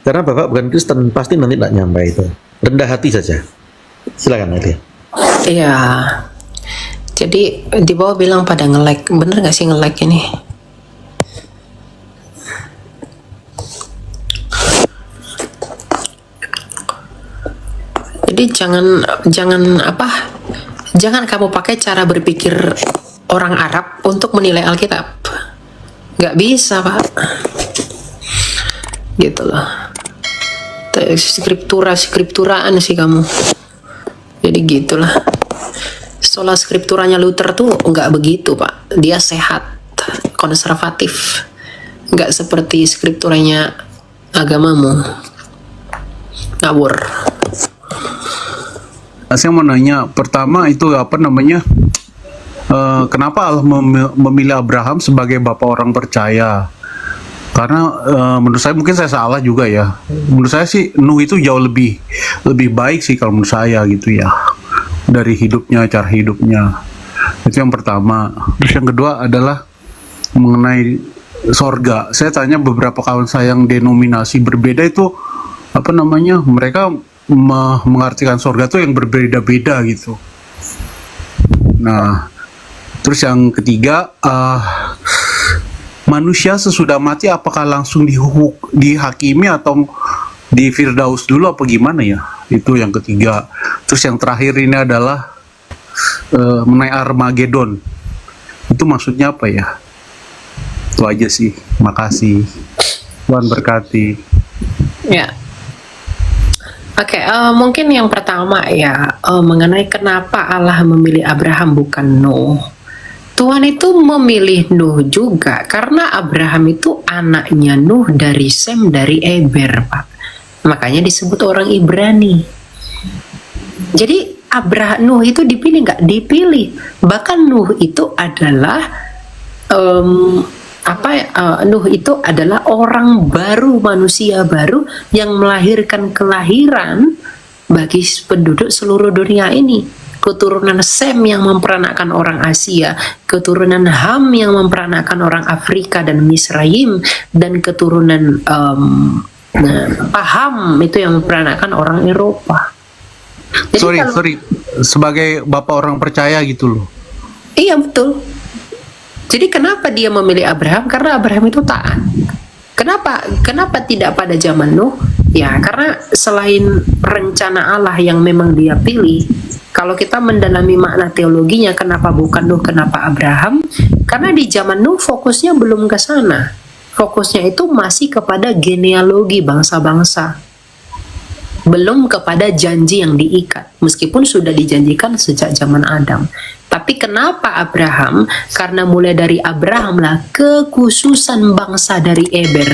Karena Bapak bukan Kristen, pasti nanti nggak nyampai itu. Rendah hati saja. Silakan Elia.
Iya. Jadi di bawah bilang pada nge-like. Bener nggak sih nge-like ini? Jadi jangan kamu pakai cara berpikir orang Arab untuk menilai Alkitab. Nggak bisa, Pak. Gitu loh. Skripturaan sih kamu. Jadi gitulah. Sola skripturanya Luther tuh nggak begitu, Pak. Dia sehat, konservatif. Nggak seperti skripturanya agamamu. Ngawur.
Saya mau nanya, pertama itu apa namanya? Kenapa Allah memilih Abraham sebagai bapak orang percaya? Karena menurut saya, mungkin saya salah juga ya. Menurut saya sih Nuh itu jauh lebih baik sih kalau menurut saya gitu ya. Dari hidupnya, cara hidupnya. Itu yang pertama. Terus yang kedua adalah mengenai sorga. Saya tanya beberapa kawan saya yang denominasi berbeda itu apa namanya? Mereka mengartikan sorga itu yang berbeda-beda gitu. Nah, terus yang ketiga, manusia sesudah mati apakah langsung dihakimi atau di Firdaus dulu apa gimana ya? Itu yang ketiga. Terus yang terakhir ini adalah mengenai Armageddon. Itu maksudnya apa ya? Itu aja sih. Makasih. Tuhan berkati.
Ya. Oke, mungkin yang pertama ya, mengenai kenapa Allah memilih Abraham bukan Nuh. Tuhan itu memilih Nuh juga karena Abraham itu anaknya Nuh dari Sem dari Eber, Pak. Makanya disebut orang Ibrani. Jadi Nuh itu dipilih nggak? Dipilih. Bahkan Nuh itu adalah Nuh itu adalah orang baru, manusia baru yang melahirkan kelahiran bagi penduduk seluruh dunia ini. Keturunan Sem yang memperanakan orang Asia, keturunan Ham yang memperanakan orang Afrika dan Misraim, dan keturunan Ham itu yang memperanakan orang Eropa. Jadi
Sorry, sebagai bapak orang percaya gitu loh.
Iya betul. Jadi kenapa dia memilih Abraham? Karena Abraham itu taat. Kenapa tidak pada zaman Nuh? Ya karena selain rencana Allah yang memang dia pilih, kalau kita mendalami makna teologinya, kenapa bukan Nuh, kenapa Abraham? Karena di zaman Nuh fokusnya belum ke sana. Fokusnya itu masih kepada genealogi bangsa-bangsa. Belum kepada janji yang diikat. Meskipun sudah dijanjikan sejak zaman Adam. Tapi kenapa Abraham? Karena mulai dari Abraham lah kekhususan bangsa dari Eber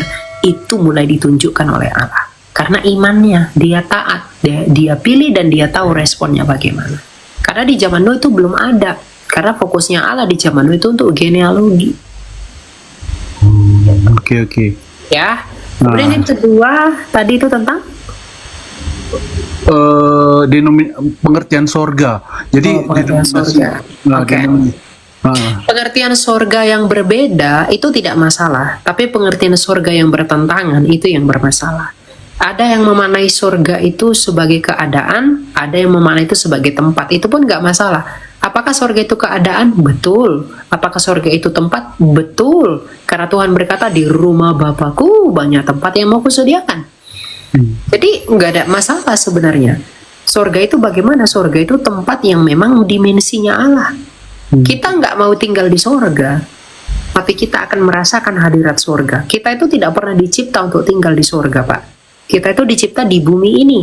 itu mulai ditunjukkan oleh Allah. Karena imannya, dia taat, dia pilih dan dia tahu responnya bagaimana. Karena di zaman Nuh itu belum ada. Karena fokusnya Allah di zaman Nuh itu untuk genealogi.
Oke.
Ya. Kemudian yang kedua tadi itu tentang
pengertian sorga. Jadi
pengertian sorga. Pengertian sorga yang berbeda itu tidak masalah, tapi pengertian sorga yang bertentangan itu yang bermasalah. Ada yang memaknai surga itu sebagai keadaan, ada yang memaknai itu sebagai tempat. Itu pun nggak masalah. Apakah surga itu keadaan? Betul. Apakah surga itu tempat? Betul. Karena Tuhan berkata, di rumah Bapakku banyak tempat yang mau kusediakan. Jadi nggak ada masalah sebenarnya. Surga itu bagaimana? Surga itu tempat yang memang dimensinya Allah. Kita nggak mau tinggal di surga, tapi kita akan merasakan hadirat surga. Kita itu tidak pernah dicipta untuk tinggal di surga, Pak. Kita itu dicipta di bumi ini.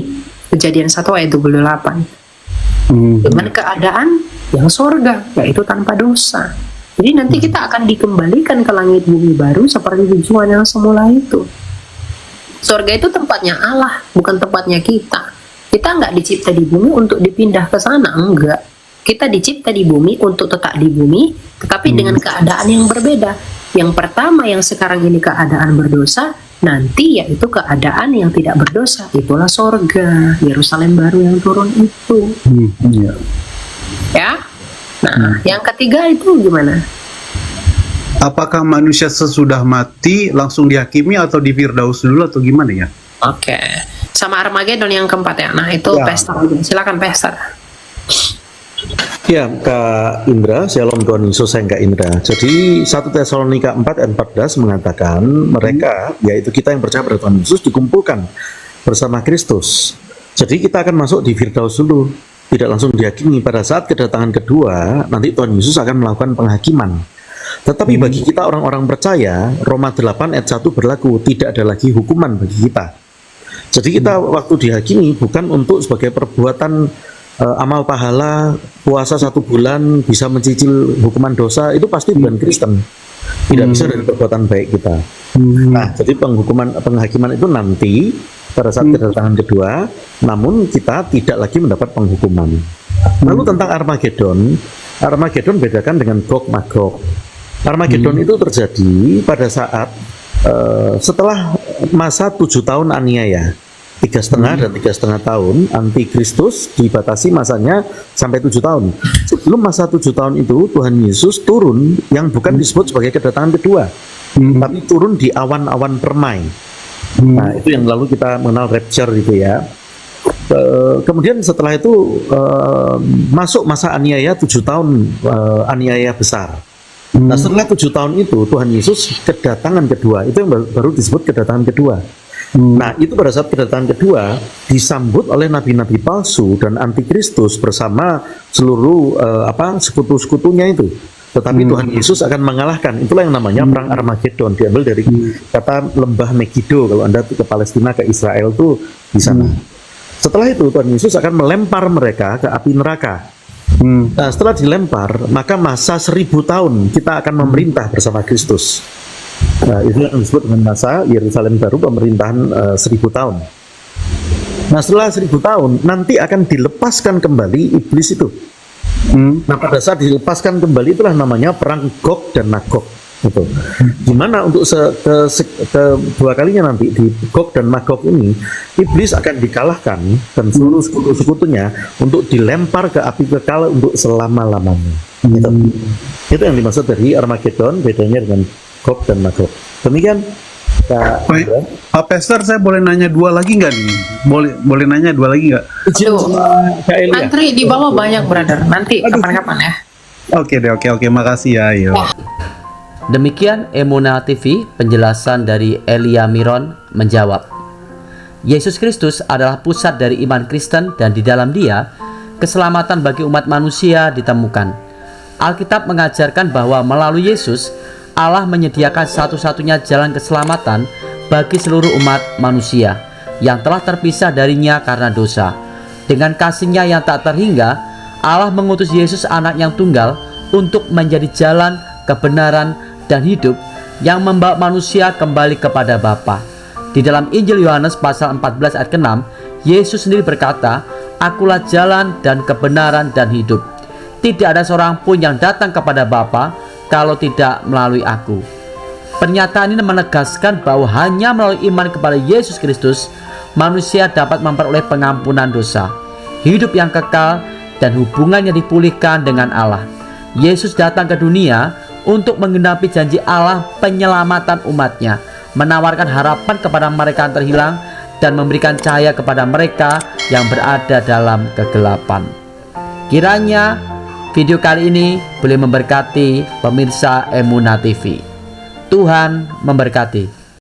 Kejadian 1 ayat 28. Dengan keadaan yang surga, yaitu tanpa dosa. Jadi nanti kita akan dikembalikan ke langit bumi baru seperti tujuan yang semula itu. Surga itu tempatnya Allah, bukan tempatnya kita. Kita nggak dicipta di bumi untuk dipindah ke sana, enggak. Kita dicipta di bumi untuk tetap di bumi, tetapi dengan keadaan yang berbeda. Yang pertama yang sekarang ini keadaan berdosa, nanti yaitu keadaan yang tidak berdosa. Itulah sorga, Yerusalem baru yang turun itu. Ya. Nah, yang ketiga itu gimana?
Apakah manusia sesudah mati langsung dihakimi atau di Firdaus dulu atau gimana ya?
Oke. Sama Armageddon yang keempat ya. Nah, itu
Ya.
Pastor. Silakan Pastor.
Ya, Kak Indra, Shalom Tuhan Yesus, saya Kak Indra. Jadi 1 Tesalonika 4 ayat 14 mengatakan mereka, yaitu kita yang percaya pada Tuhan Yesus, dikumpulkan bersama Kristus. Jadi kita akan masuk di Firdaus dulu, tidak langsung dihakimi. Pada saat kedatangan kedua, nanti Tuhan Yesus akan melakukan penghakiman. Tetapi bagi kita orang-orang percaya, Roma 8 ayat 1 berlaku, tidak ada lagi hukuman bagi kita. Jadi kita waktu dihakimi bukan untuk sebagai perbuatan amal pahala, puasa 1 bulan bisa mencicil hukuman dosa, itu pasti bukan Kristen. Tidak bisa dari perbuatan baik kita. Nah, jadi penghakiman itu nanti pada saat kedatangan kedua, namun kita tidak lagi mendapat penghukuman. Lalu tentang Armageddon bedakan dengan Gog Magog. Armageddon itu terjadi pada saat setelah masa 7 tahun aniaya, 3,5 dan 3,5 tahun. Antikristus dibatasi masanya sampai 7 tahun. Sebelum masa 7 tahun itu, Tuhan Yesus turun yang bukan disebut sebagai kedatangan kedua, tapi turun di awan-awan permai. Nah, itu yang lalu kita mengenal rapture itu ya. Kemudian setelah itu masuk masa aniaya 7 tahun, aniaya besar. Nah, setelah 7 tahun itu Tuhan Yesus kedatangan kedua, itu yang baru disebut kedatangan kedua. Nah, itu pada saat kedatangan kedua disambut oleh nabi-nabi palsu dan antikristus bersama seluruh sekutu-sekutunya itu. Tetapi Tuhan Yesus akan mengalahkan. Itulah yang namanya perang Armageddon, diambil dari kata lembah Megiddo. Kalau Anda ke Palestina, ke Israel tuh di sana. Setelah itu Tuhan Yesus akan melempar mereka ke api neraka. Nah, setelah dilempar, maka masa 1000 tahun kita akan memerintah bersama Kristus. Nah, itu yang disebut dengan masa Yerusalem baru, pemerintahan 1000 tahun. Nah, setelah 1000 tahun nanti akan dilepaskan kembali iblis itu. Nah, pada saat dilepaskan kembali itulah namanya perang Gog dan Magog. Gitu. Dimana untuk kedua kalinya nanti di Gog dan Magog ini, iblis akan dikalahkan dan seluruh sekutu-sekutunya untuk dilempar ke api kekal untuk selama-lamanya. Gitu. Itu yang dimaksud dari Armageddon, bedanya dengan Gog dan Magog. Demikian.
Pak Pastor, saya boleh nanya 2 lagi nggak nih? Boleh nanya 2 lagi nggak?
Antri di bawah banyak, brother. Nanti kapan-kapan ya.
Oke, makasih ya. Ayo.
Demikian Emuna TV, penjelasan dari Elia Miron menjawab. Yesus Kristus adalah pusat dari iman Kristen dan di dalam Dia, keselamatan bagi umat manusia ditemukan. Alkitab mengajarkan bahwa melalui Yesus, Allah menyediakan satu-satunya jalan keselamatan bagi seluruh umat manusia yang telah terpisah darinya karena dosa. Dengan kasih-Nya yang tak terhingga, Allah mengutus Yesus anak yang tunggal untuk menjadi jalan, kebenaran, dan hidup yang membawa manusia kembali kepada Bapa. Di dalam Injil Yohanes pasal 14 ayat ke-6, Yesus sendiri berkata, "Akulah jalan dan kebenaran dan hidup. Tidak ada seorang pun yang datang kepada Bapa kalau tidak melalui aku." Pernyataan ini menegaskan bahwa hanya melalui iman kepada Yesus Kristus, manusia dapat memperoleh pengampunan dosa, hidup yang kekal, dan hubungannya dipulihkan dengan Allah. Yesus datang ke dunia untuk menggenapi janji Allah penyelamatan umatnya, menawarkan harapan kepada mereka yang terhilang, dan memberikan cahaya kepada mereka yang berada dalam kegelapan. Kiranya video kali ini boleh memberkati pemirsa Emuna TV. Tuhan memberkati.